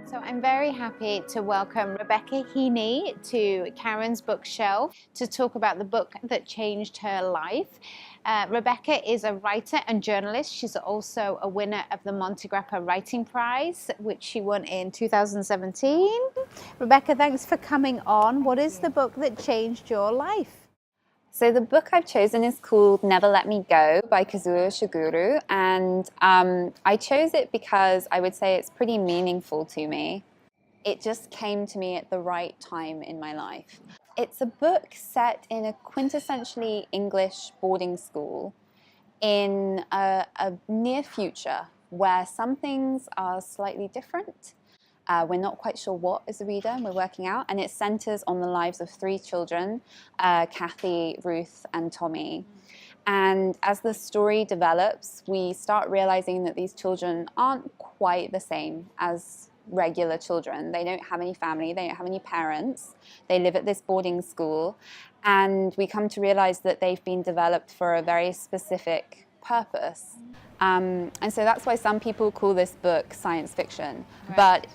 So I'm very happy to welcome Rebekah Heaney to Karen's Bookshelf to talk about the book that changed her life. Rebekah is a writer and journalist. She's also a winner of the Monte Grappa Writing Prize, which she won in 2017. Rebekah, thanks for coming on. What is the book that changed your life? So the book I've chosen is called Never Let Me Go by Kazuo Ishiguro, and I chose it because I would say it's pretty meaningful to me. It just came to me at the right time in my life. It's a book set in a quintessentially English boarding school in a near future where some things are slightly different. We're not quite sure what as a reader, and we're working out, and it centers on the lives of three children, Kathy, Ruth, and Tommy. And as the story develops, we start realizing that these children aren't quite the same as regular children. They don't have any family, they don't have any parents, they live at this boarding school, and we come to realize that they've been developed for a very specific purpose. And so that's why some people call this book science fiction. Right. But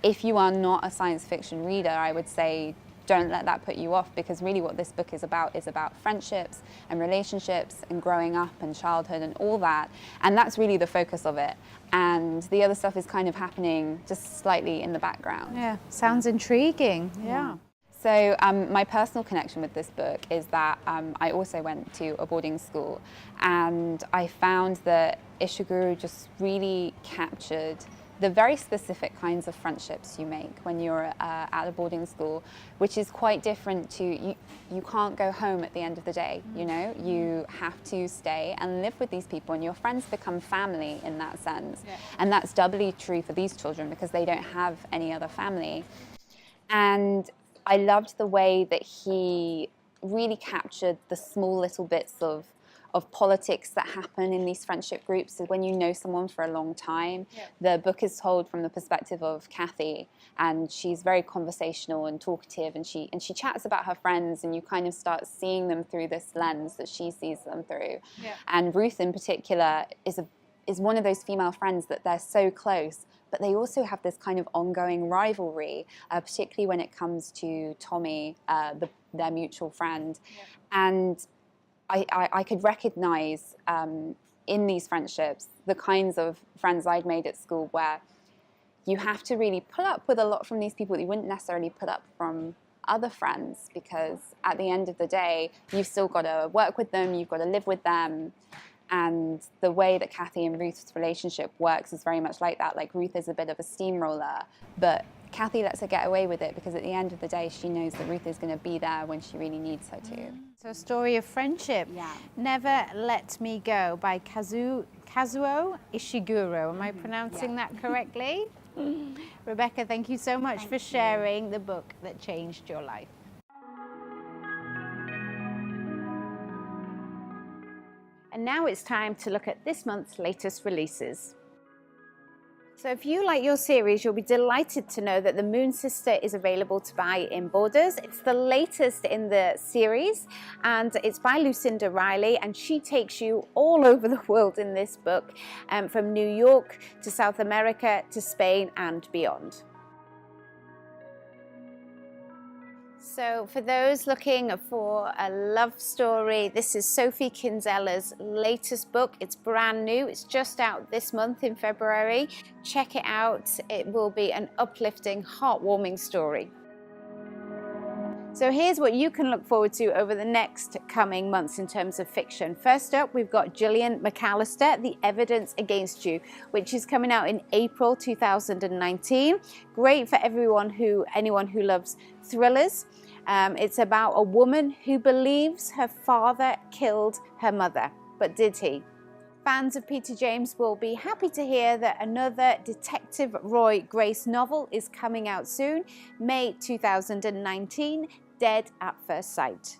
if you are not a science fiction reader, I would say don't let that put you off, because really what this book is about friendships and relationships and growing up and childhood and all that. And that's really the focus of it. And the other stuff is kind of happening just slightly in the background. Yeah, sounds intriguing. Yeah. So my personal connection with this book is that I also went to a boarding school, and I found that Ishiguro just really captured the very specific kinds of friendships you make when you're at a boarding school, which is quite different to, you can't go home at the end of the day, you know? You have to stay and live with these people, and your friends become family in that sense. Yeah. And that's doubly true for these children because they don't have any other family. And I loved the way that he really captured the small little bits of politics that happen in these friendship groups. So when you know someone for a long time, yeah. The book is told from the perspective of Kathy, and she's very conversational and talkative, and she chats about her friends, and you kind of start seeing them through this lens that she sees them through. Yeah. And Ruth in particular is one of those female friends that they're so close, but they also have this kind of ongoing rivalry, particularly when it comes to Tommy, their mutual friend. Yeah. And I could recognize in these friendships the kinds of friends I'd made at school, where you have to really put up with a lot from these people that you wouldn't necessarily put up from other friends, because at the end of the day, you've still got to work with them, you've got to live with them. And the way that Kathy and Ruth's relationship works is very much like that. Like, Ruth is a bit of a steamroller, but Kathy lets her get away with it because at the end of the day, she knows that Ruth is going to be there when she really needs her to. So a story of friendship. Yeah. Never Let Me Go by Kazuo Ishiguro. Am I pronouncing that correctly? Rebekah, thank you so much for sharing the book that changed your life. And now it's time to look at this month's latest releases. So if you like your series, you'll be delighted to know that The Moon Sister is available to buy in Borders. It's the latest in the series, and it's by Lucinda Riley, and she takes you all over the world in this book, from New York to South America to Spain and beyond. So for those looking for a love story, this is Sophie Kinzella's latest book. It's brand new. It's just out this month in February. Check it out. It will be an uplifting, heartwarming story. So here's what you can look forward to over the next coming months in terms of fiction. First up, we've got Gillian McAllister, The Evidence Against You, which is coming out in April 2019. Great for anyone who loves thrillers. It's about a woman who believes her father killed her mother, but did he? Fans of Peter James will be happy to hear that another Detective Roy Grace novel is coming out soon, May 2019, Dead at First Sight.